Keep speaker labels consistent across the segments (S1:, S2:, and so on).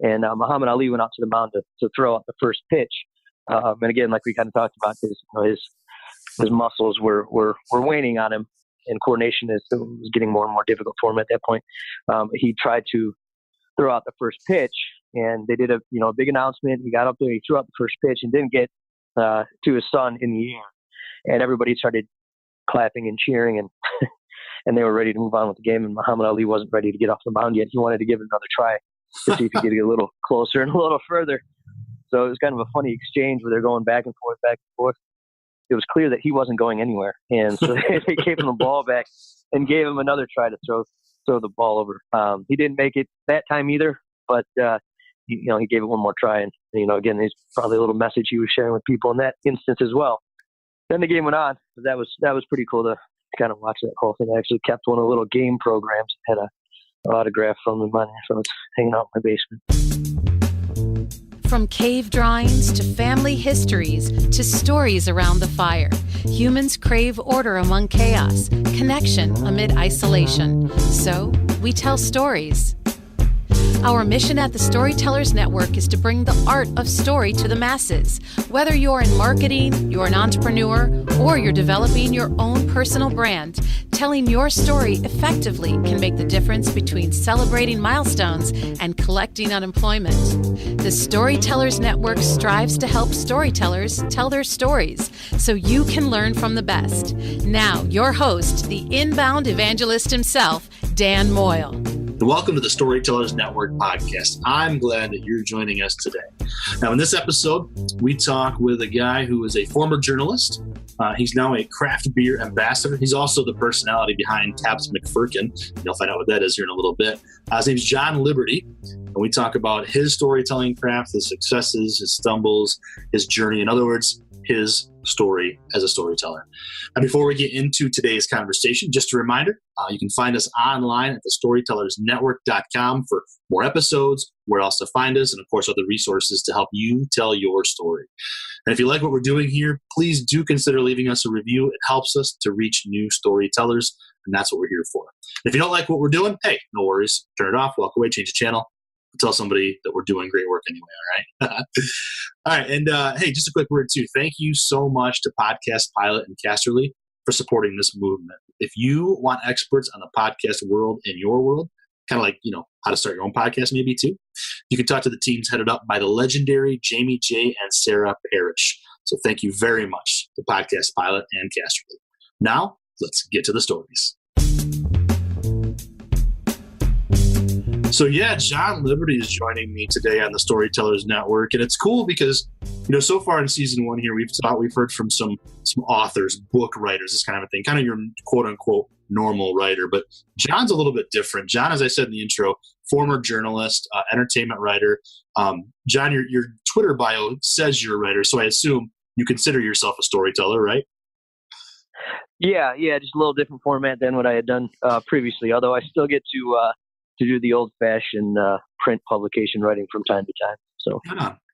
S1: And Muhammad Ali went out to the mound to throw out the first pitch. And again, like we kind of talked about, his muscles were waning on him, and coordination was getting more and more difficult for him at that point. He tried to throw out the first pitch, and they did a big announcement. He got up there, he threw out the first pitch, and didn't get to his son in the air. And everybody started clapping and cheering, and and they were ready to move on with the game. And Muhammad Ali wasn't ready to get off the mound yet. He wanted to give it another try to see if he could get a little closer and a little further. So it was kind of a funny exchange where they're going back and forth. It was clear that he wasn't going anywhere, and so they gave him the ball back and gave him another try to throw the ball over. He didn't make it that time either, but he gave it one more try. And again, there's probably a little message he was sharing with people in that instance as well. Then the game went on. That was pretty cool to kind of watch that whole thing. I actually kept one of the little game programs. Had a autograph from him on there, so it's hanging out in my basement.
S2: From cave drawings to family histories to stories around the fire, humans crave order among chaos, connection amid isolation. So we tell stories. Our mission at the Storytellers Network is to bring the art of story to the masses. Whether you're in marketing, you're an entrepreneur, or you're developing your own personal brand, telling your story effectively can make the difference between celebrating milestones and collecting unemployment. The Storytellers Network strives to help storytellers tell their stories so you can learn from the best. Now, your host, the inbound evangelist himself, Dan Moyle.
S3: And welcome to the Storytellers Network podcast. I'm glad that you're joining us today. Now, in this episode, we talk with a guy who is a former journalist. He's now a craft beer ambassador. He's also the personality behind Tabs McFirkin. You'll find out what that is here in a little bit. His name's John Liberty, and we talk about his storytelling craft, his successes, his stumbles, his journey. In other words, his story as a storyteller. And before we get into today's conversation, just a reminder, you can find us online at thestorytellersnetwork.com for more episodes, where else to find us, and of course other resources to help you tell your story. And if you like what we're doing here, please do consider leaving us a review. It helps us to reach new storytellers, and that's what we're here for. And if you don't like what we're doing, hey, no worries. Turn it off, walk away, change the channel. Tell somebody that we're doing great work anyway, all right? All right, and hey, just a quick word too. Thank you so much to Podcast Pilot and Casterly for supporting this movement. If you want experts on the podcast world in your world, kind of like, how to start your own podcast maybe too, you can talk to the teams headed up by the legendary Jamie J. and Sarah Parrish. So thank you very much to Podcast Pilot and Casterly. Now, let's get to the stories. So yeah, John Liberty is joining me today on the Storytellers Network, and it's cool because so far in season 1 here we've heard from some authors, book writers, this kind of a thing, kind of your quote unquote normal writer. But John's a little bit different. John, as I said in the intro, former journalist, entertainment writer. John, your Twitter bio says you're a writer, so I assume you consider yourself a storyteller, right?
S1: Yeah, just a little different format than what I had done previously. Although I still get to do the old-fashioned print publication writing from time to time. So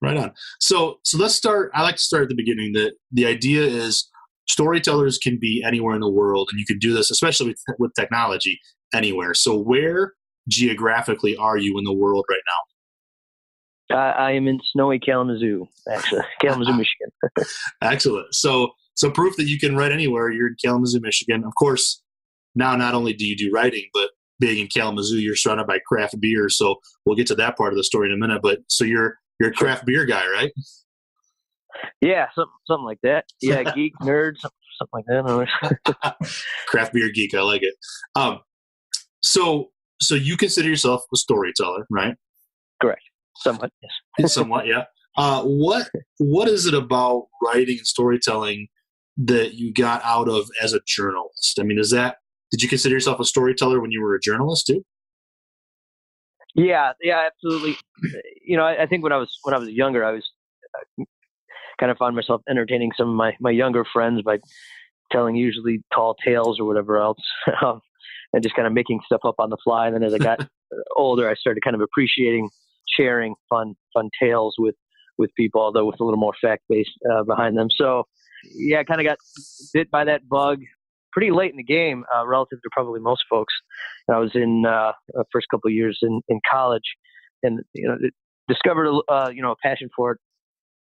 S3: right on. So let's start. I like to start at the beginning. The idea is storytellers can be anywhere in the world, and you can do this, especially with technology, anywhere. So where geographically are you in the world right now?
S1: I am in snowy Kalamazoo, actually, Kalamazoo, Michigan.
S3: Excellent. So proof that you can write anywhere. You're in Kalamazoo, Michigan. Of course, now not only do you do writing, but being in Kalamazoo, you're surrounded by craft beer. So we'll get to that part of the story in a minute. But so you're a craft beer guy, right?
S1: Yeah, something like that. Yeah, geek, nerd, something like that.
S3: Craft beer geek, I like it. So you consider yourself a storyteller, right?
S1: Correct. Somewhat, yes.
S3: Somewhat, yeah. What is it about writing and storytelling that you got out of as a journalist? I mean, did you consider yourself a storyteller when you were a journalist too?
S1: Yeah, absolutely. I think when I was younger, I was kind of found myself entertaining some of my younger friends by telling usually tall tales or whatever else, and just kind of making stuff up on the fly. And then as I got older, I started kind of appreciating sharing fun tales with people, although with a little more fact-based behind them. So yeah, I kind of got bit by that bug pretty late in the game, relative to probably most folks. I was in the first couple of years in college, and discovered a passion for it,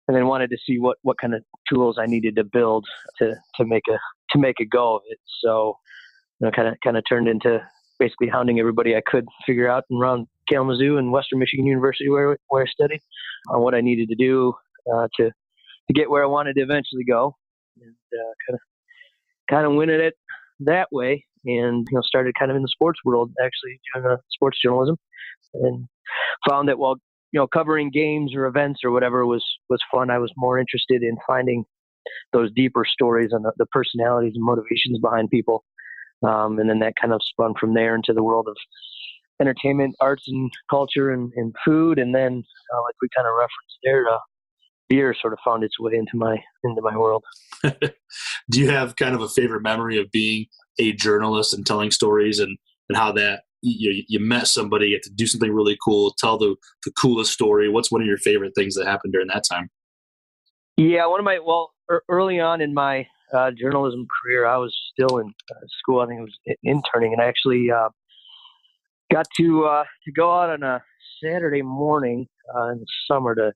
S1: and then wanted to see what kind of tools I needed to build to make a go of it. So, kind of turned into basically hounding everybody I could figure out around Kalamazoo and Western Michigan University where I studied on what I needed to do to get where I wanted to eventually go, and kind of went at it that way. And started kind of in the sports world, actually doing sports journalism, and found that while covering games or events or whatever was fun, I was more interested in finding those deeper stories and the personalities and motivations behind people. And then that kind of spun from there into the world of entertainment, arts and culture and food. And then, like we kind of referenced there, beer sort of found its way into my world.
S3: Do you have kind of a favorite memory of being a journalist and telling stories, and how that you met somebody, get to do something really cool, tell the coolest story? What's one of your favorite things that happened during that time?
S1: Yeah, early on in my journalism career, I was still in school. I think it was interning, and I actually got to go out on a Saturday morning in the summer to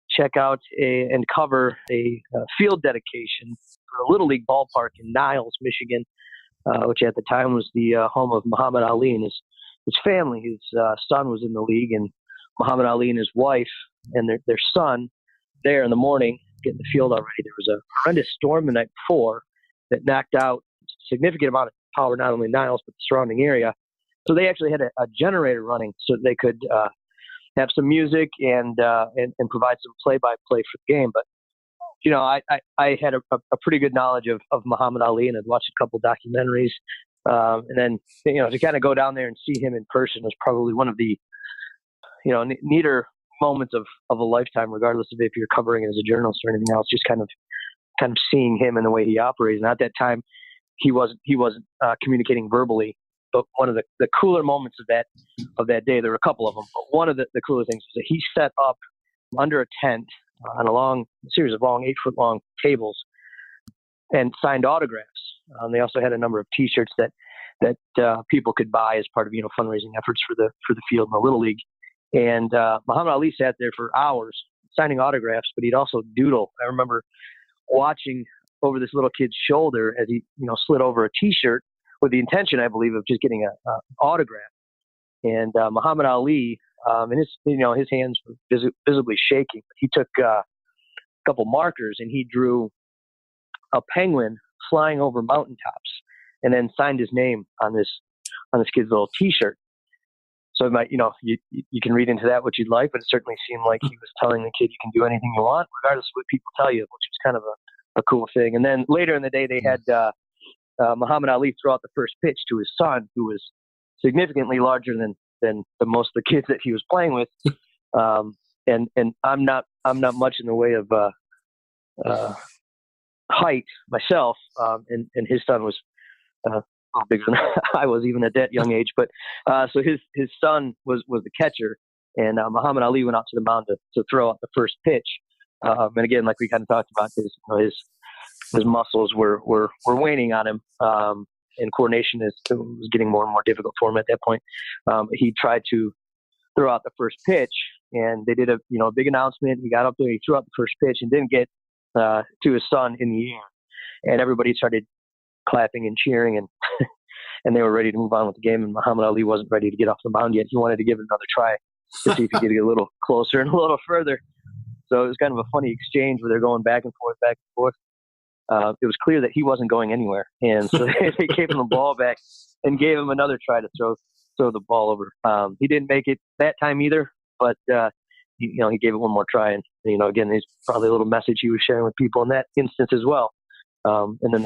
S1: check out and cover a field dedication for a Little League ballpark in Niles, Michigan, which at the time was the home of Muhammad Ali and his family. His son was in the league, and Muhammad Ali and his wife and their son there in the morning getting the field already. There was a horrendous storm the night before that knocked out a significant amount of power, not only in Niles, but the surrounding area. So they actually had a generator running so they could have some music and provide some play-by-play for the game. But, I had a pretty good knowledge of Muhammad Ali, and I'd watched a couple documentaries. And then, to kind of go down there and see him in person was probably one of the, neater moments of a lifetime, regardless of if you're covering it as a journalist or anything else, just kind of seeing him and the way he operates. And at that time, he wasn't communicating verbally. But one of the cooler moments of that day, there were a couple of them, but one of the cooler things was that he set up under a tent on a series of long 8-foot-long tables and signed autographs. They also had a number of T-shirts that people could buy as part of fundraising efforts for the field in the Little League. And Muhammad Ali sat there for hours signing autographs, but he'd also doodle. I remember watching over this little kid's shoulder as he slid over a T-shirt with the intention, I believe, of just getting an autograph. And Muhammad Ali, and his hands were visibly shaking. He took a couple markers and he drew a penguin flying over mountaintops, and then signed his name on this kid's little T-shirt. So you can read into that what you'd like, but it certainly seemed like he was telling the kid you can do anything you want, regardless of what people tell you, which was kind of a cool thing. And then later in the day, they had Muhammad Ali throw out the first pitch to his son, who was significantly larger than most of the kids that he was playing with. And I'm not much in the way of height myself, and his son was bigger than I was even at that young age. But so his son was the catcher, and Muhammad Ali went out to the mound to throw out the first pitch. And again, like we kind of talked about, his muscles were waning on him, and coordination was getting more and more difficult for him at that point. He tried to throw out the first pitch, and they did a big announcement. He got up there, he threw out the first pitch, and didn't get to his son in the air, and everybody started clapping and cheering, and and they were ready to move on with the game. And Muhammad Ali wasn't ready to get off the mound yet. He wanted to give it another try to see if he could get a little closer and a little further. So it was kind of a funny exchange where they're going back and forth. It was clear that he wasn't going anywhere, and so they gave him the ball back and gave him another try to throw the ball over. He didn't make it that time either, but he gave it one more try, and again, there's probably a little message he was sharing with people in that instance as well. And then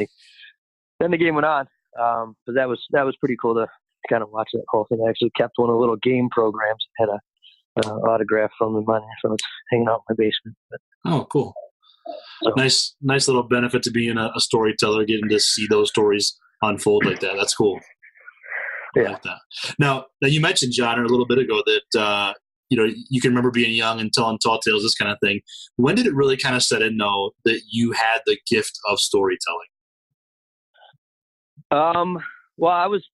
S1: the game went on. But that was pretty cool to kind of watch that whole thing. I actually kept one of the little game programs, had a autograph from him on there, so it's hanging out in my basement. But,
S3: oh, cool. So, nice little benefit to being a storyteller, getting to see those stories unfold like that. That's cool. I like that. Now you mentioned, John, a little bit ago that you can remember being young and telling tall tales, this kind of thing. When did it really kind of set in, though, that you had the gift of storytelling?
S1: Well, I was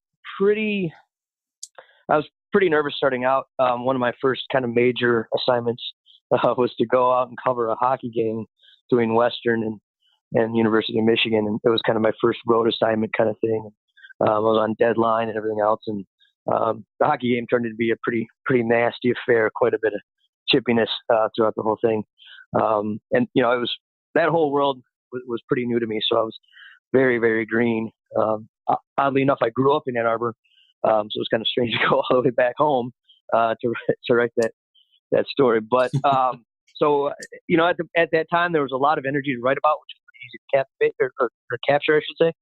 S1: pretty nervous starting out. One of my first kind of major assignments was to go out and cover a hockey game between Western and University of Michigan. And it was kind of my first road assignment kind of thing. I was on deadline and everything else. And the hockey game turned into be a pretty nasty affair, quite a bit of chippiness throughout the whole thing. And, it was, that whole world was pretty new to me. So I was very, very green. Oddly enough, I grew up in Ann Arbor. So it was kind of strange to go all the way back home to write that story. But so, at that time, there was a lot of energy to write about, which was pretty easy to captivate or capture, I should say.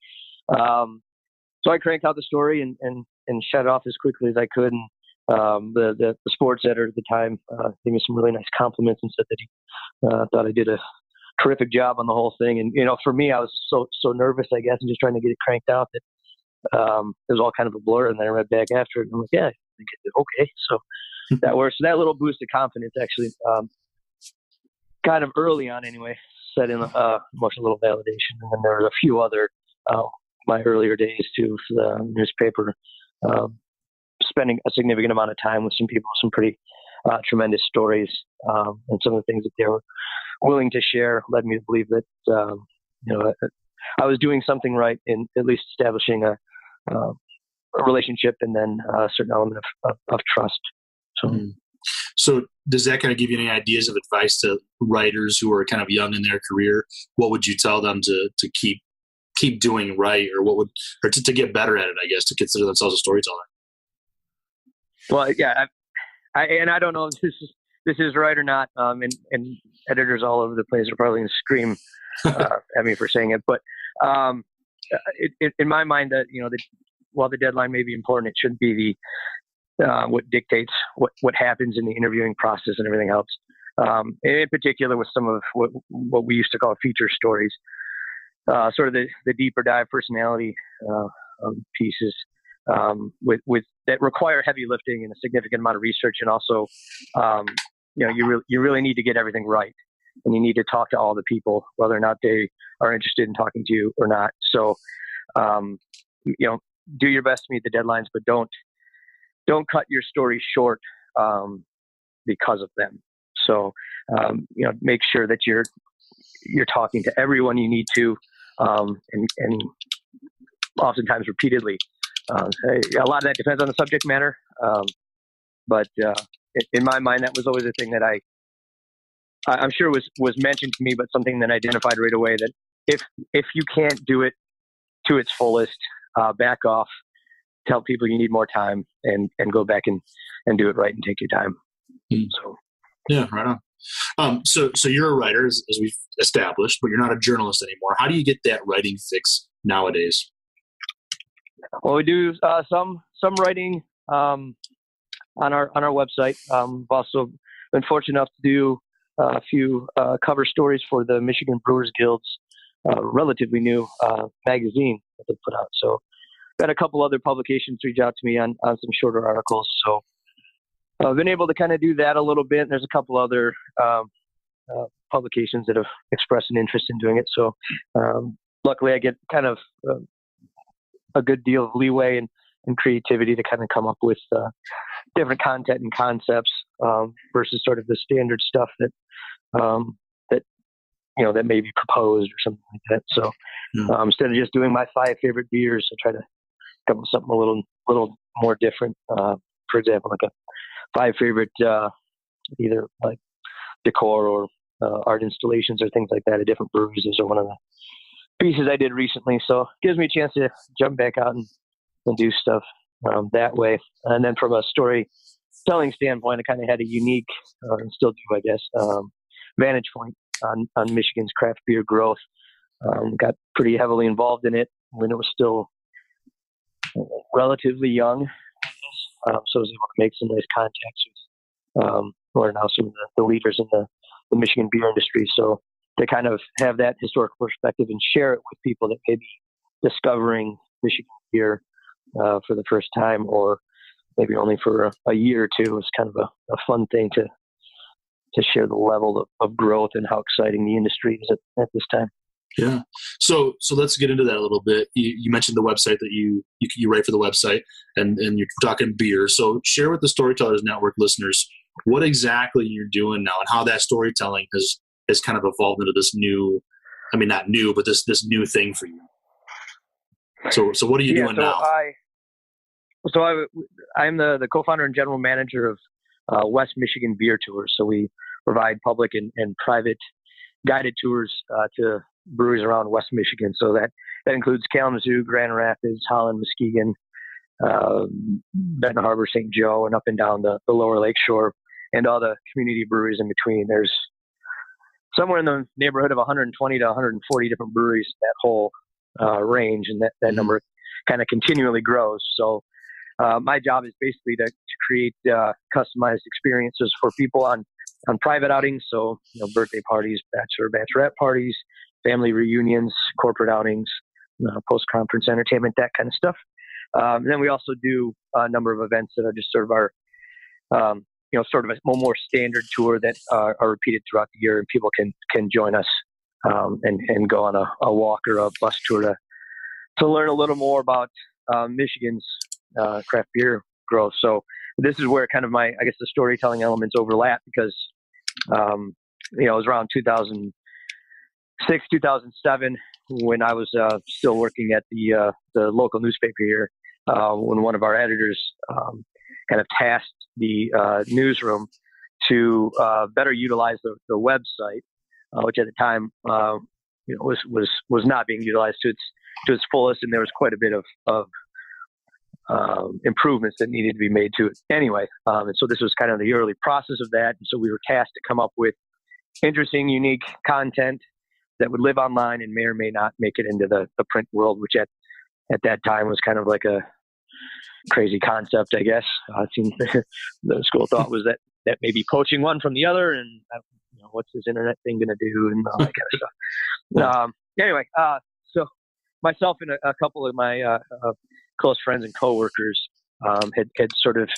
S1: So I cranked out the story and shut it off as quickly as I could. And the sports editor at the time gave me some really nice compliments and said that he thought I did a terrific job on the whole thing. And, for me, I was so nervous, I guess, and just trying to get it cranked out that it was all kind of a blur. And then I read back after it and I'm like, yeah, I think I did okay. So that works. So that little boost of confidence actually kind of early on anyway, set in much a little validation. And then there were a few other my earlier days too for the newspaper, spending a significant amount of time with some people, some pretty tremendous stories, and some of the things that they were willing to share led me to believe that I was doing something right in at least establishing a relationship and then a certain element of trust.
S3: So does that kind of give you any ideas of advice to writers who are kind of young in their career? What would you tell them to keep doing right, or to get better at it, I guess, to consider themselves a storyteller?
S1: Well, yeah, I don't know if this is right or not. And editors all over the place are probably going to scream at me for saying it, but in my mind, that while the deadline may be important, it shouldn't be what dictates what happens in the interviewing process and everything else. In particular, with some of what we used to call feature stories, sort of the deeper dive personality pieces with that require heavy lifting and a significant amount of research, and also you really need to get everything right, and you need to talk to all the people, whether or not they are interested in talking to you or not. So do your best to meet the deadlines, but don't cut your story short because of them. So make sure that you're talking to everyone you need to, and oftentimes repeatedly. A lot of that depends on the subject matter, but in my mind, that was always a thing that I'm sure was mentioned to me, but something that I identified right away, that if you can't do it to its fullest, back off, tell people you need more time, and go back and do it right and take your time. So
S3: yeah, right on. So you're a writer, as we've established, but you're not a journalist anymore. How do you get that writing fix nowadays?
S1: Well, we do some writing on our website. We've also been fortunate enough to do a few cover stories for the Michigan Brewers Guild's relatively new magazine that they put out. So got a couple other publications reach out to me on some shorter articles. So I've been able to kind of do that a little bit. And there's a couple other publications that have expressed an interest in doing it. So luckily I get kind of a good deal of leeway and creativity to kind of come up with different content and concepts versus sort of the standard stuff that may be proposed or something like that. So instead of just doing my 5 favorite beers, I try to come up with something a little more different. For example, like a 5 favorite either like decor or art installations or things like that at different breweries. Those are one of the pieces I did recently. So it gives me a chance to jump back out and do stuff that way. And then from a storytelling standpoint, I kind of had a unique, and still do, I guess, vantage point on Michigan's craft beer growth. Got pretty heavily involved in it when it was still relatively young. So I was able to make some nice contacts with who are now some of the leaders in the Michigan beer industry. So to kind of have that historical perspective and share it with people that may be discovering Michigan beer for the first time, or maybe only for a year or two, is kind of a fun thing to share the level of growth and how exciting the industry is at this time.
S3: Yeah. So let's get into that a little bit. You mentioned the website that you write for the website, and you're talking beer. So share with the Storytellers Network listeners what exactly you're doing now and how that storytelling has kind of evolved into this new, I mean, not new, but this new thing for you. So what are you doing now?
S1: I'm the co-founder and general manager of West Michigan Beer Tours. So we provide public and private guided tours to breweries around West Michigan. So that includes Kalamazoo, Grand Rapids, Holland, Muskegon, Benton Harbor, St. Joe, and up and down the lower lakeshore, and all the community breweries in between. There's somewhere in the neighborhood of 120 to 140 different breweries in that whole range, and that number kind of continually grows. So my job is basically to create customized experiences for people on private outings. So, birthday parties, bachelorette parties, family reunions, corporate outings, post-conference entertainment, that kind of stuff. And then we also do a number of events that are just sort of our, sort of a more standard tour that are repeated throughout the year, and people can join us and go on a walk or a bus tour to learn a little more about Michigan's craft beer growth. So this is where kind of the storytelling elements overlap, because it was around 2006, 2007 when I was still working at the local newspaper here, when one of our editors kind of tasked the newsroom to better utilize the website, which at the time was not being utilized to its fullest, and there was quite a bit of improvements that needed to be made to it anyway. And so this was kind of the early process of that. And so we were tasked to come up with interesting, unique content that would live online and may or may not make it into the print world, which at that time was kind of like a crazy concept, I guess. The school thought was that maybe poaching one from the other, and what's this internet thing going to do, and all that kind of stuff. Anyway, so myself and a couple of my close friends and coworkers had sort of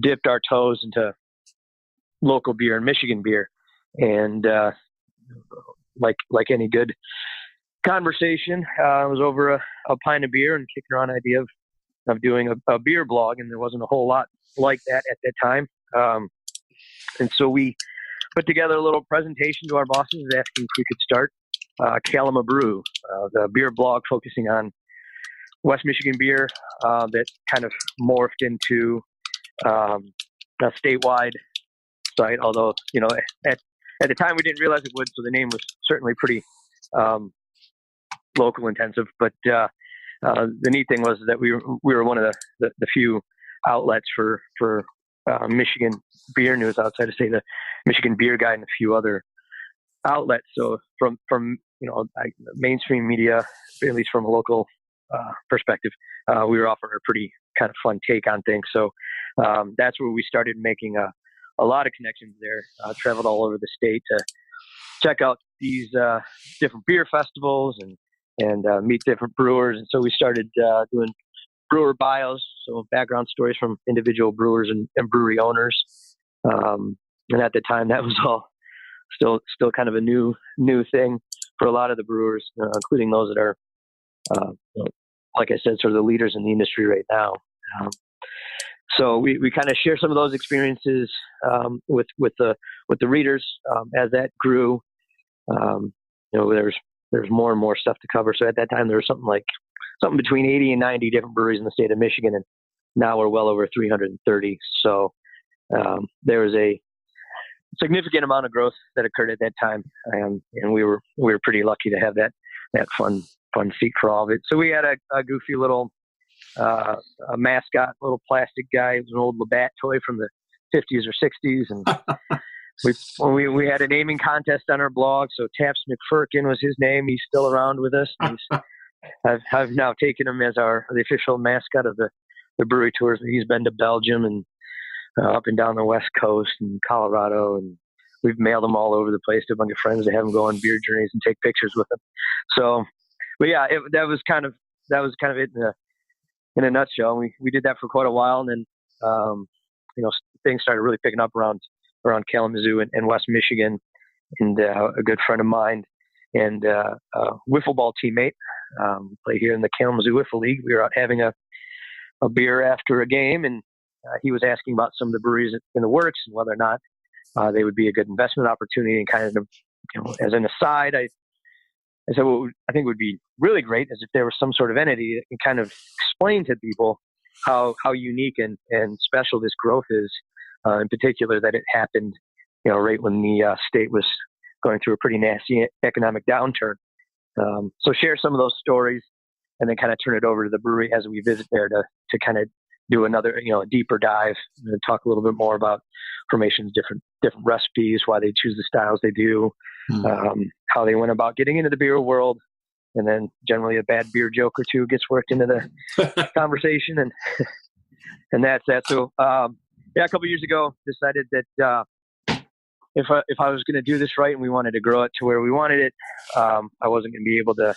S1: dipped our toes into local beer and Michigan beer, and like any good conversation, was over a pint of beer and kicking around the idea of doing a beer blog, and there wasn't a whole lot like that at that time. And so we put together a little presentation to our bosses asking if we could start Kalama Brew, the beer blog focusing on West Michigan beer, that kind of morphed into a statewide site, although, at the time we didn't realize it would, so the name was certainly pretty local intensive. But the neat thing was that we were one of the few outlets for Michigan beer news outside of, say, the Michigan Beer Guide and a few other outlets. So from mainstream media, at least from a local perspective, we were offering a pretty kind of fun take on things. So that's where we started making a lot of connections there. Traveled all over the state to check out these different beer festivals and meet different brewers. And so we started doing brewer bios, so background stories from individual brewers and brewery owners. And at the time, that was all still kind of a new thing for a lot of the brewers, including those that are, like I said, sort of the leaders in the industry right now. So we kind of share some of those experiences with the readers as that grew. There's more and more stuff to cover. So at that time, there was something between 80 and 90 different breweries in the state of Michigan, and now we're well over 330. So there was a significant amount of growth that occurred at that time, and we were pretty lucky to have that fun seat for all of it. So we had a goofy little a mascot, little plastic guy. It was an old Labatt toy from the 50s or 60s, and we had a naming contest on our blog. So Taps McFirkin was his name. He's still around with us. I've now taken him as the official mascot of the brewery tours. He's been to Belgium and up and down the West Coast and Colorado, and we've mailed him all over the place to a bunch of friends to have him go on beer journeys and take pictures with him. So, but yeah, that was kind of it in a nutshell. We did that for quite a while, and then things started really picking up around Kalamazoo and West Michigan. And a good friend of mine and wiffle ball teammate. Play here in the Kalamazoo Wiffle League. We were out having a beer after a game, and he was asking about some of the breweries in the works and whether or not they would be a good investment opportunity. And kind of, as an aside, I said, what I think would be really great is if there was some sort of entity that can kind of explain to people how unique and special this growth is. In particular, that it happened, right when the state was going through a pretty nasty economic downturn. So share some of those stories, and then kind of turn it over to the brewery as we visit there to kind of do another, a deeper dive and talk a little bit more about formations, different recipes, why they choose the styles they do, how they went about getting into the beer world, and then generally a bad beer joke or two gets worked into the conversation, and that's that. So a couple of years ago, decided that if I was going to do this right and we wanted to grow it to where we wanted it, I wasn't going to be able to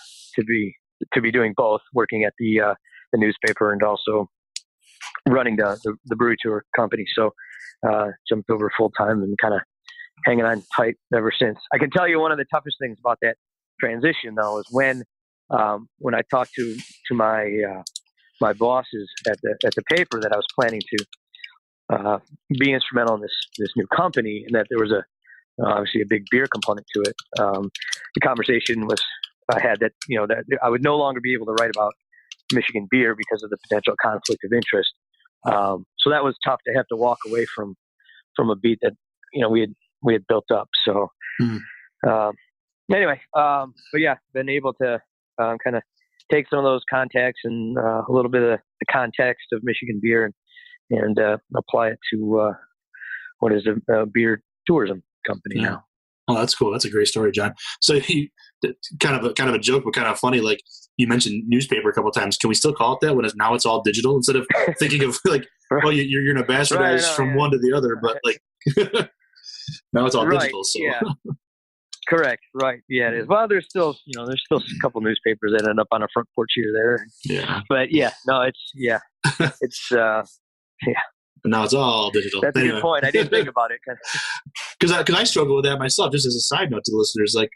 S1: be doing both, working at the newspaper and also running the brewery tour company. So jumped over full time and kind of hanging on tight ever since. I can tell you one of the toughest things about that transition, though, is when I talked to my bosses at the paper that I was planning to be instrumental in this new company, and that there was obviously a big beer component to it. The conversation I had that that I would no longer be able to write about Michigan beer because of the potential conflict of interest. So that was tough to have to walk away from a beat that we had built up. So anyway, but yeah, been able to kind of take some of those contacts and a little bit of the context of Michigan beer and apply it to what is a beer tourism company now.
S3: Oh, that's cool. That's a great story, John. So kind of a joke, but kind of funny. Like you mentioned newspaper a couple of times. Can we still call it that when now it's all digital instead of thinking of like, well, you're going to bastardize from one to the other, but like now it's all digital. So.
S1: Yeah. Correct. Right. Yeah, it is. Well, there's still a couple newspapers that end up on a front porch here or there.
S3: Yeah.
S1: But it's
S3: And now it's all digital.
S1: That's a good point. I didn't think about it.
S3: Because I struggle with that myself. Just as a side note to the listeners, like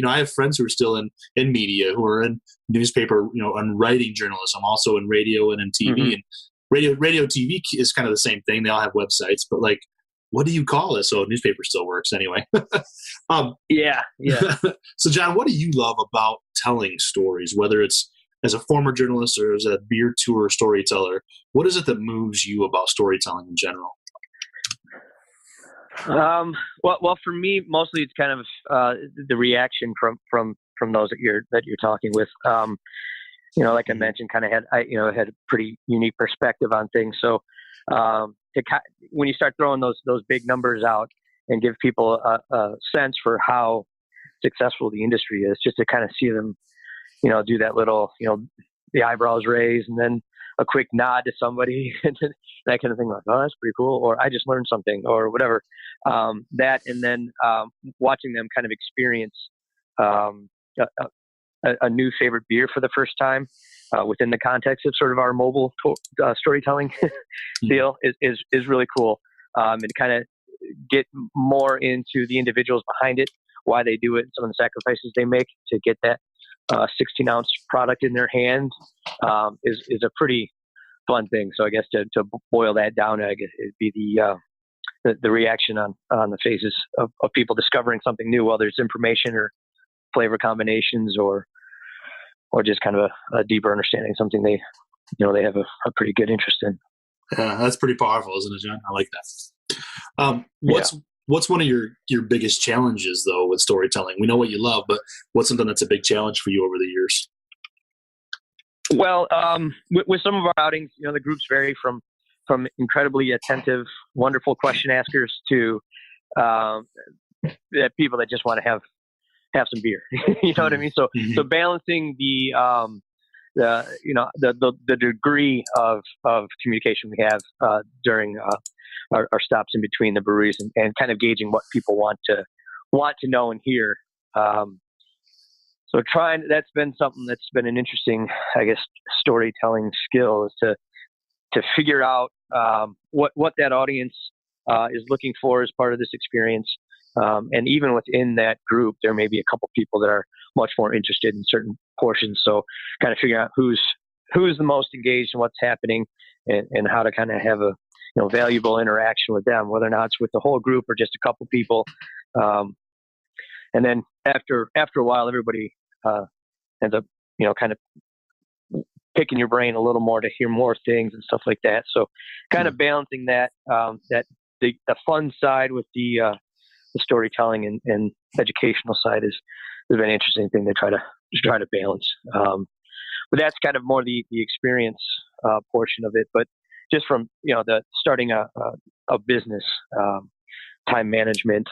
S3: I have friends who are still in media, who are in newspaper, and writing journalism, also in radio and in TV. Mm-hmm. And radio TV is kind of the same thing. They all have websites, but like, what do you call it? So newspaper still works anyway.
S1: Yeah.
S3: So John, what do you love about telling stories, whether it's as a former journalist or as a beer tour storyteller? What is it that moves you about storytelling in general?
S1: Well, for me, mostly it's kind of the reaction from those that you're talking with. Like I mentioned, kind of had a pretty unique perspective on things. So when you start throwing those big numbers out and give people a sense for how successful the industry is, just to kind of see them, do that little, the eyebrows raise and then a quick nod to somebody and that kind of thing, like, oh, that's pretty cool, or I just learned something, or whatever. That, and then watching them kind of experience a new favorite beer for the first time within the context of sort of our mobile storytelling deal is really cool. And kind of get more into the individuals behind it, why they do it, some of the sacrifices they make to get that 16-ounce product in their hand is a pretty fun thing. So I guess to boil that down, I guess it'd be the reaction on the faces of people discovering something new, whether it's information or flavor combinations or just kind of a deeper understanding, something they have a pretty good interest in.
S3: Yeah, that's pretty powerful, isn't it, John? I like that. What's one of your biggest challenges, though, with storytelling? We know what you love, but what's something that's a big challenge for you over the years?
S1: Well, with some of our outings, the groups vary from incredibly attentive, wonderful question askers to people that just want to have some beer. You know what I mean? So balancing the degree of communication we have during our stops in between the breweries and kind of gauging what people want to know and hear. So that's been something that's been an interesting, I guess, storytelling skill, is to figure out what that audience is looking for as part of this experience, And even within that group, there may be a couple people that are much more interested in certain portions. So kind of figuring out who's the most engaged in what's happening, and how to kind of have a valuable interaction with them, whether or not it's with the whole group or just a couple people. And then after a while, everybody ends up kind of picking your brain a little more to hear more things and stuff like that. So kind of balancing that the fun side with the storytelling and educational side has been an interesting thing to try to balance. But that's kind of more the experience portion of it. But just from the starting a business, time management,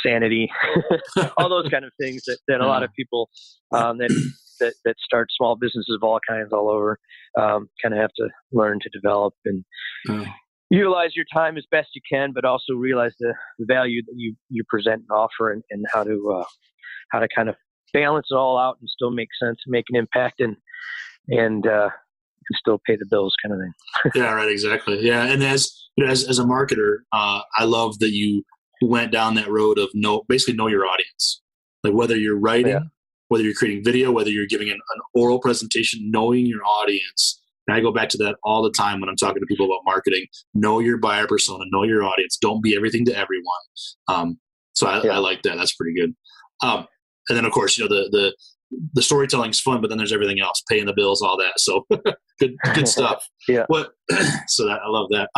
S1: sanity, all those kind of things that a lot of people that start small businesses of all kinds all over kind of have to learn to develop and utilize your time as best you can, but also realize the value that you present and offer, and how to kind of balance it all out and still make sense, make an impact, and still pay the bills, kind of thing.
S3: Yeah, right. Exactly. Yeah. And as a marketer, I love that you went down that road of basically know your audience. Like whether you're writing, whether you're creating video, whether you're giving an oral presentation, knowing your audience. And I go back to that all the time when I'm talking to people about marketing. Know your buyer persona, know your audience. Don't be everything to everyone. So I like that. That's pretty good. And then of course, the storytelling is fun, but then there's everything else, paying the bills, all that. So good stuff.
S1: Yeah.
S3: So I love that.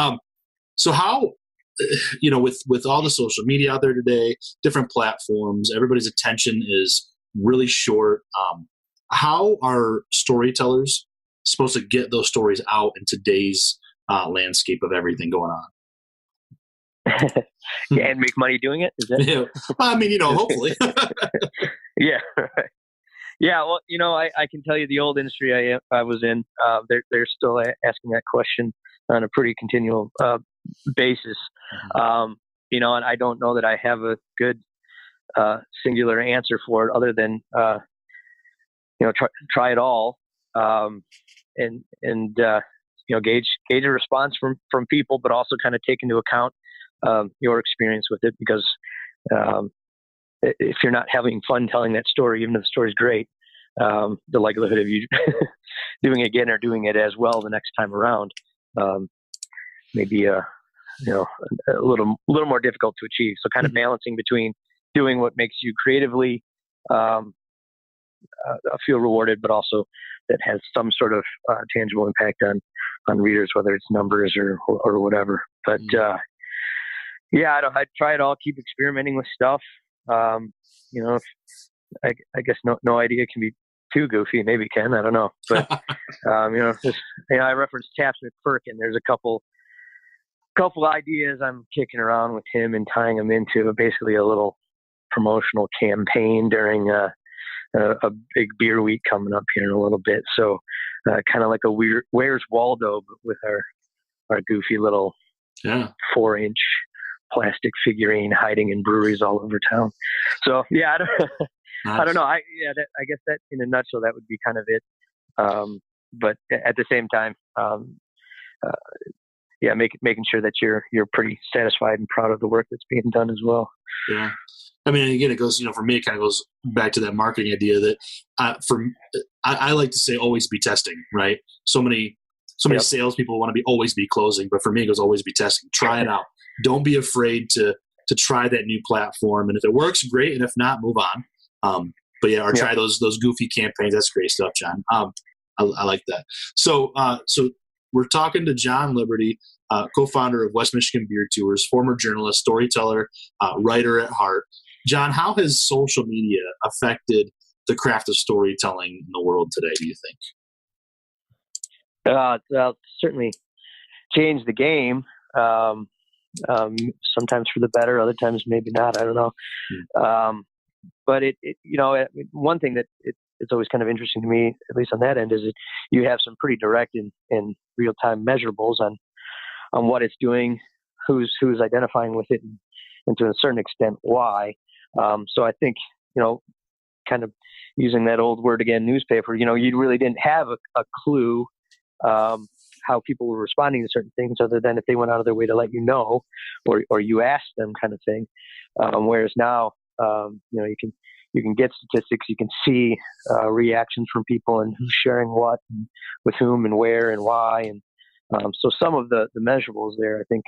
S3: So how, with all the social media out there today, different platforms, everybody's attention is really short. How are storytellers supposed to get those stories out in today's landscape of everything going on?
S1: And make money doing it? Is that?
S3: Yeah. Well, I mean, hopefully.
S1: Yeah. Right. Yeah. Well, I can tell you the old industry I was in, they're still asking that question on a pretty continual basis. And I don't know that I have a good singular answer for it, other than try it all, and gauge a response from people, but also kind of take into account your experience with it, because if you're not having fun telling that story, even if the story's great, the likelihood of you doing it again or doing it as well the next time around may be a little more difficult to achieve. So kind of balancing between doing what makes you creatively feel rewarded, but also that has some sort of tangible impact on readers, whether it's numbers or whatever. But I try it all, keep experimenting with stuff. I guess no idea can be too goofy. Maybe it can, I don't know. But I referenced Taps McFerkin. There's a couple ideas I'm kicking around with him and tying them into basically a little promotional campaign during a big beer week coming up here in a little bit. So kind of like a Where's Waldo, but with our goofy little 4-inch plastic figurine hiding in breweries all over town. So yeah, I don't know. I guess that in a nutshell, that would be kind of it. But at the same time, making sure that you're pretty satisfied and proud of the work that's being done as well.
S3: Yeah. I mean, again, it goes, for me, it kind of goes back to that marketing idea that I like to say, always be testing, right? So many salespeople want to always be closing, but for me, it goes always be testing. Try it out. Don't be afraid to try that new platform. And if it works, great. And if not, move on. Try those goofy campaigns. That's great stuff, John. I like that. So we're talking to John Liberty, co-founder of West Michigan Beer Tours, former journalist, storyteller, writer at heart. John, how has social media affected the craft of storytelling in the world today, do you think?
S1: Well, certainly changed the game. Sometimes for the better, other times maybe not. I don't know. But one thing that it's always kind of interesting to me, at least on that end, is that you have some pretty direct and real-time measurables on what it's doing, who's identifying with it, and to a certain extent why. So I think kind of using that old word again, newspaper. You really didn't have a clue how people were responding to certain things, other than if they went out of their way to let you know, or you asked them, kind of thing. Whereas now, you can get statistics, you can see reactions from people and who's sharing what, and with whom, and where, and why, and so some of the measurables there, I think,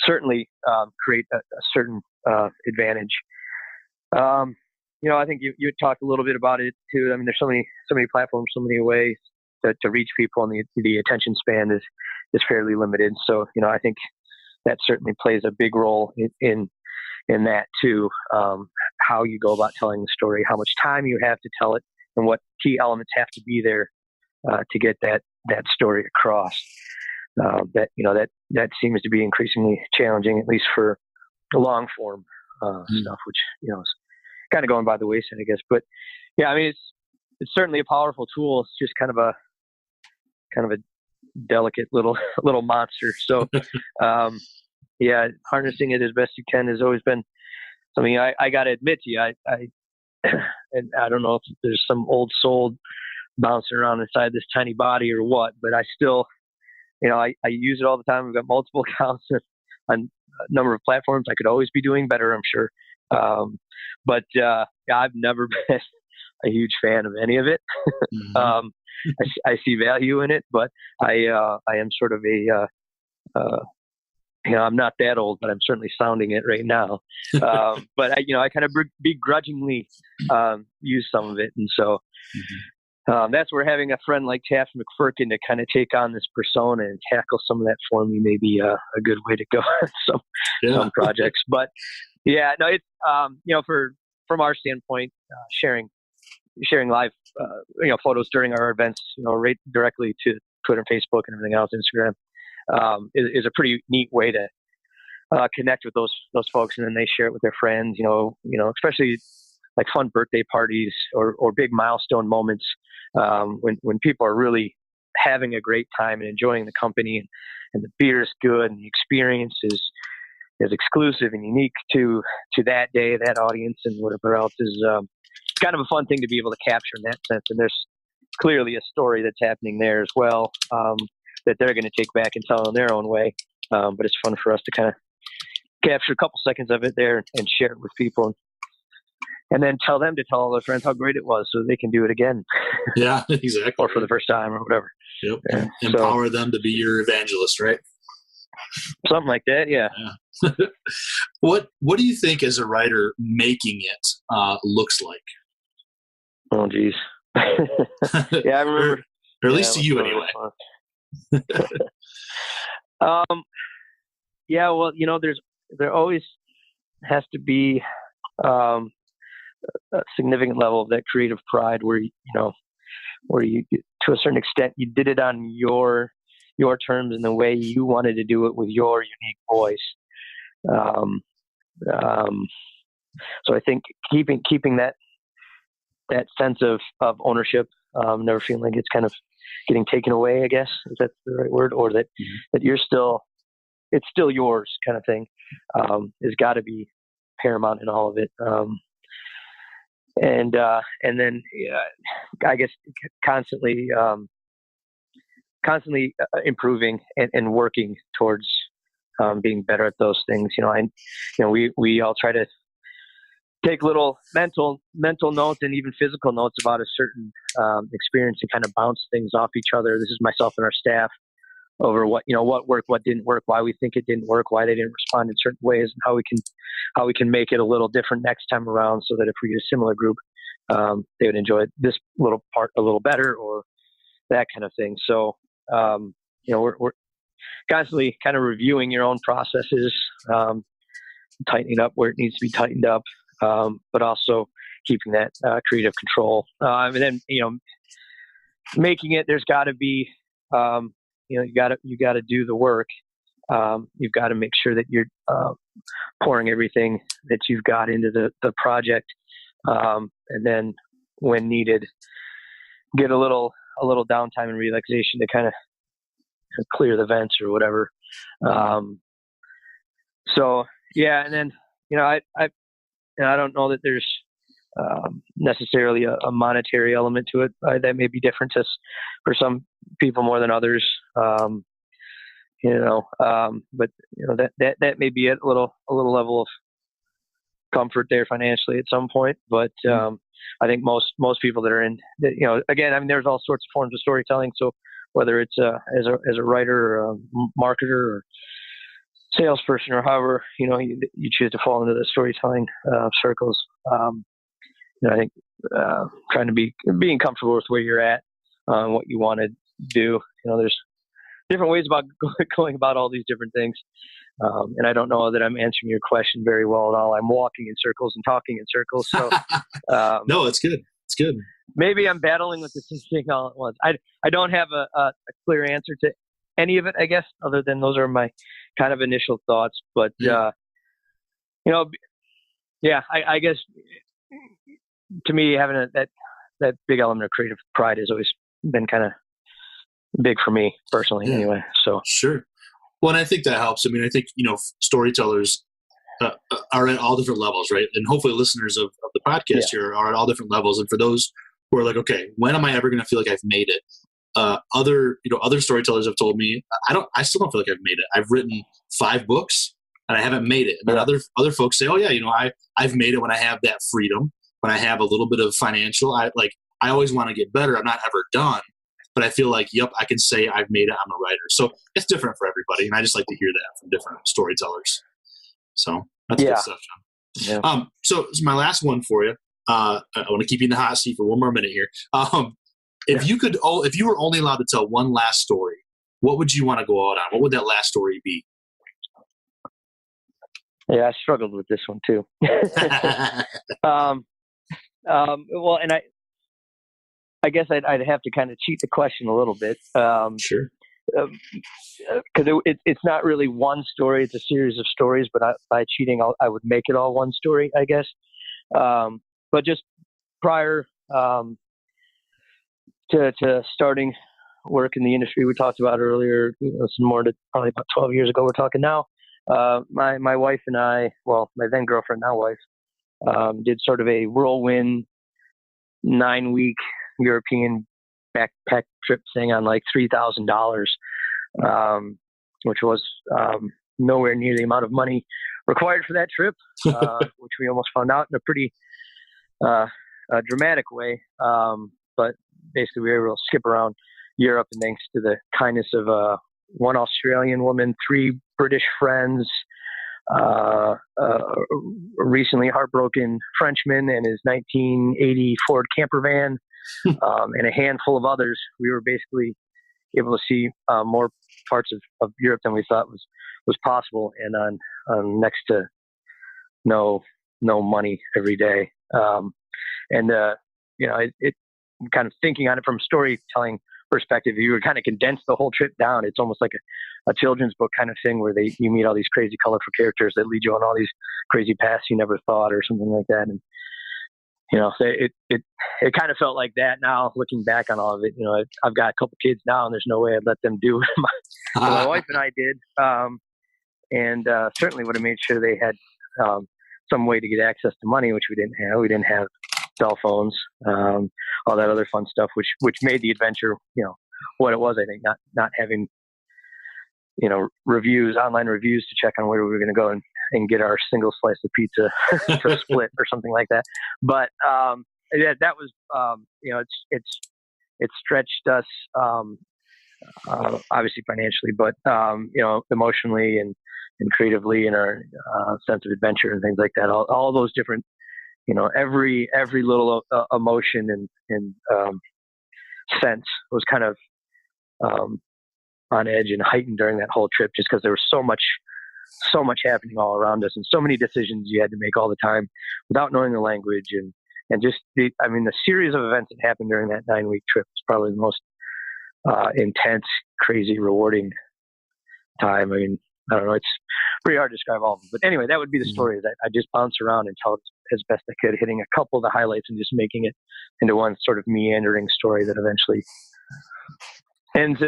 S1: certainly create a certain advantage. I think you talked a little bit about it too. I mean, there's so many platforms, so many ways to reach people, and the attention span is fairly limited. So, I think that certainly plays a big role in that too. How you go about telling the story, how much time you have to tell it, and what key elements have to be there to get that story across. That seems to be increasingly challenging, at least for the long form stuff, which is kind of going by the wayside, I guess. But yeah, I mean, it's certainly a powerful tool. It's just kind of a delicate little monster. So yeah, harnessing it as best you can has always been something I got to admit to you. I and I don't know if there's some old soul bouncing around inside this tiny body or what, but I still, I use it all the time. I've got multiple accounts on a number of platforms. I could always be doing better, I'm sure. But I've never been a huge fan of any of it. Mm-hmm. I see value in it, but I am sort of I'm not that old, but I'm certainly sounding it right now. But I kind of begrudgingly use some of it, and so. Mm-hmm. That's where having a friend like Taft McFerkin to kind of take on this persona and tackle some of that for me may be a good way to go some projects. But yeah, no, it's from our standpoint, sharing live photos during our events, right directly to Twitter and Facebook and everything else, Instagram, is a pretty neat way to connect with those folks, and then they share it with their friends. Especially like fun birthday parties or big milestone moments. When people are really having a great time and enjoying the company, and the beer is good, and the experience is exclusive and unique to that day, that audience, and whatever else is kind of a fun thing to be able to capture in that sense. And there's clearly a story that's happening there as well, that they're going to take back and tell in their own way. But it's fun for us to kind of capture a couple seconds of it there and share it with people. And then tell them to tell all their friends how great it was, so they can do it again. Yeah, exactly. Or for the first time, or whatever.
S3: Yep. Empower them to be your evangelist, right?
S1: Something like that, yeah.
S3: What do you think, as a writer, making it looks like?
S1: Oh, geez. Yeah, I remember.
S3: or at least to you, anyway.
S1: Yeah, well, there always has to be a significant level of that creative pride where you to a certain extent you did it on your terms and the way you wanted to do it with your unique voice. So I think keeping that sense of ownership, never feeling like it's kind of getting taken away, I guess, if that's the right word, or that you're still, it's still yours, kind of thing, has got to be paramount in all of it. And then I guess constantly improving and working towards being better at those things. We all try to take little mental notes and even physical notes about a certain experience and kind of bounce things off each other. This is myself and our staff over what worked, what didn't work, why we think it didn't work, why they didn't respond in certain ways, and how we can make it a little different next time around, so that if we get a similar group, they would enjoy this little part a little better, or that kind of thing. So, we're constantly kind of reviewing your own processes, tightening up where it needs to be tightened up, but also keeping that creative control. And then, making it, there's got to be, you got to do the work. You've got to make sure that you're pouring everything that you've got into the project, and then when needed, get a little downtime and relaxation to kind of clear the vents or whatever. So yeah, and then I don't know that there's necessarily a monetary element to it. That may be different for some people more than others. But that may be a little level of comfort there financially at some point. But I think most people that are in, again, I mean, there's all sorts of forms of storytelling. So whether it's as a writer or a marketer or salesperson or however you choose to fall into the storytelling circles, I think trying to being comfortable with where you're at, what you want to do. There's different ways about going about all these different things. And I don't know that I'm answering your question very well at all. I'm walking in circles and talking in circles. So
S3: no, it's good. It's good.
S1: Maybe I'm battling with the same thing all at once. I don't have a clear answer to any of it, I guess, other than those are my kind of initial thoughts. But I guess to me, having that big element of creative pride has always been kind of big for me personally. Anyway, so
S3: sure. Well, and I think that helps. I mean, I think storytellers are at all different levels, right? And hopefully, listeners of the podcast here are at all different levels. And for those who are like, okay, when am I ever going to feel like I've made it? Other storytellers have told me I still don't feel like I've made it. I've written 5 books and I haven't made it. And then other folks say, oh yeah, I've made it when I have that freedom, when I have a little bit of financial. I always want to get better. I'm not ever done, but I feel like, yep, I can say I've made it. I'm a writer. So it's different for everybody, and I just like to hear that from different storytellers. So that's good stuff, John. Yeah. So my last one for you. I want to keep you in the hot seat for one more minute here. If you were only allowed to tell one last story, what would you want to go out on? What would that last story be?
S1: Yeah, I struggled with this one too. Well, and I guess I'd have to kind of cheat the question a little bit.
S3: Sure.
S1: Because it's not really one story; it's a series of stories. But by cheating, I would make it all one story, I guess. But just prior to starting work in the industry we talked about earlier, some more to probably about 12 years ago. We're talking now. My wife and I, well, my then girlfriend, now wife, did sort of a whirlwind 9-week European backpack trip thing on like $3,000, which was nowhere near the amount of money required for that trip, which we almost found out in a pretty dramatic way. But basically, we were able to skip around Europe, and thanks to the kindness of one Australian woman, 3 British friends, a recently heartbroken Frenchman and his 1980 Ford camper van, and a handful of others, we were basically able to see more parts of Europe than we thought was possible, and on next to no money every day. It kind of thinking on it from a storytelling perspective, you would kind of condense the whole trip down. It's almost like a children's book kind of thing where you meet all these crazy, colorful characters that lead you on all these crazy paths you never thought, or something like that. And it kind of felt like that now, looking back on all of it. I've got a couple kids now, and there's no way I'd let them do what my wife and I did. And certainly would have made sure they had some way to get access to money, which we didn't have. We didn't have cell phones, all that other fun stuff, which made the adventure, what it was. I think not having, online reviews to check on where we were going to go and get our single slice of pizza for a split or something like that. But that was, it stretched us, obviously financially, but emotionally and creatively, in our sense of adventure and things like that. All those different, every little emotion and sense was kind of on edge and heightened during that whole trip, just because there was so much happening all around us, and so many decisions you had to make all the time without knowing the language, and just the series of events that happened during that 9-week trip was probably the most intense, crazy, rewarding time. I mean, I don't know, it's pretty hard to describe all of them, but anyway, that would be the story. That I just bounce around and tell it as best I could, hitting a couple of the highlights and just making it into one sort of meandering story that eventually ends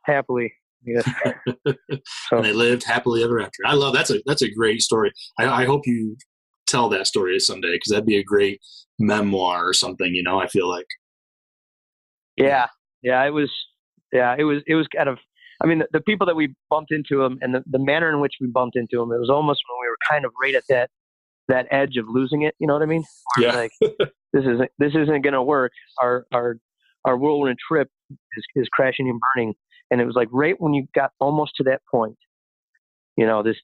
S1: happily. Yeah.
S3: And they lived happily ever after. I love that's a great story. I hope you tell that story someday, because that'd be a great memoir or something. I feel like.
S1: Yeah, it was. Yeah, it was kind of, I mean, the people that we bumped into him and the manner in which we bumped into him, it was almost when we were kind of right at that edge of losing it. You know what I mean? Where like, this isn't going to work. Our whirlwind trip is crashing and burning. And it was like right when you got almost to that point, you know, this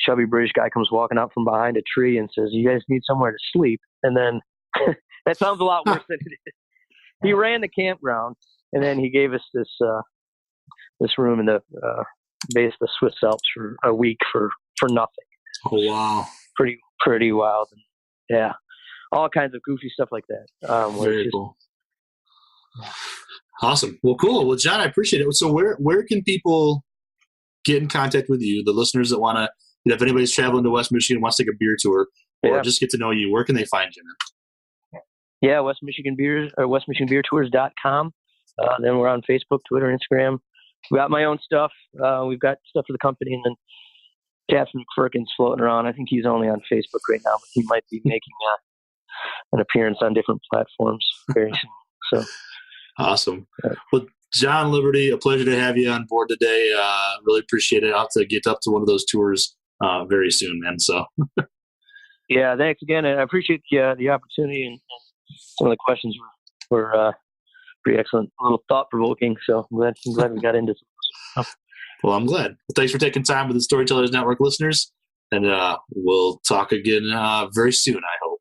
S1: chubby British guy comes walking out from behind a tree and says, "You guys need somewhere to sleep." And then that sounds a lot worse than it is. He ran the campground, and then he gave us this room in the base of the Swiss Alps for a week for nothing.
S3: Oh wow!
S1: Pretty wild. And, yeah, all kinds of goofy stuff like that.
S3: Very cool. Awesome. Well, cool. Well, John, I appreciate it. So where can people get in contact with you? The listeners that want to, you know, if anybody's traveling to West Michigan, wants to take a beer tour or just get to know you, where can they find you, man?
S1: Yeah, West Michigan Beers or WestMichiganBeerTours.com. Then we're on Facebook, Twitter, Instagram. We got my own stuff. We've got stuff for the company, and then Captain McFirkin's floating around. I think he's only on Facebook right now, but he might be making an appearance on different platforms very soon. So.
S3: Awesome. Well, John Liberty, a pleasure to have you on board today. Really appreciate it. I'll have to get up to one of those tours very soon, man. So,
S1: yeah, thanks again. And I appreciate the opportunity, and some of the questions were pretty excellent, a little thought-provoking. So I'm glad we got into some stuff.
S3: Well, I'm glad. Well, thanks for taking time with the Storytellers Network listeners, and we'll talk again very soon, I hope.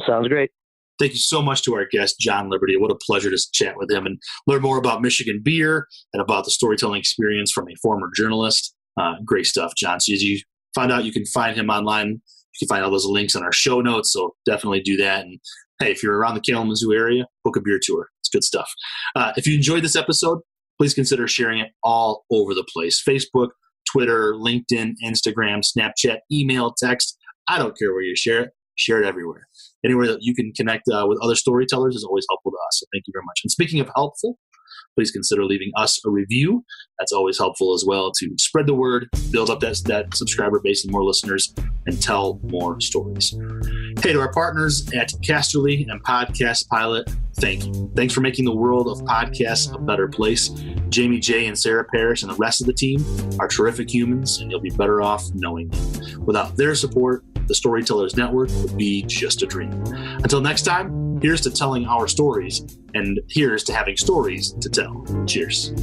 S1: Sounds great.
S3: Thank you so much to our guest, John Liberty. What a pleasure to chat with him and learn more about Michigan beer and about the storytelling experience from a former journalist. Great stuff, John. So as you find out, you can find him online. You can find all those links in our show notes, so definitely do that. And hey, if you're around the Kalamazoo area, book a beer tour. It's good stuff. If you enjoyed this episode, please consider sharing it all over the place. Facebook, Twitter, LinkedIn, Instagram, Snapchat, email, text. I don't care where you share it. Share it everywhere. Anywhere that you can connect with other storytellers is always helpful to us. So thank you very much. And speaking of helpful, please consider leaving us a review. That's always helpful as well to spread the word, build up that subscriber base and more listeners, and tell more stories. Hey, to our partners at Casterly and Podcast Pilot, thank you. Thanks for making the world of podcasts a better place. Jamie J. and Sarah Parrish and the rest of the team are terrific humans, and you'll be better off knowing them. Without their support, the Storytellers Network would be just a dream. Until next time, here's to telling our stories, and here's to having stories to tell. Cheers.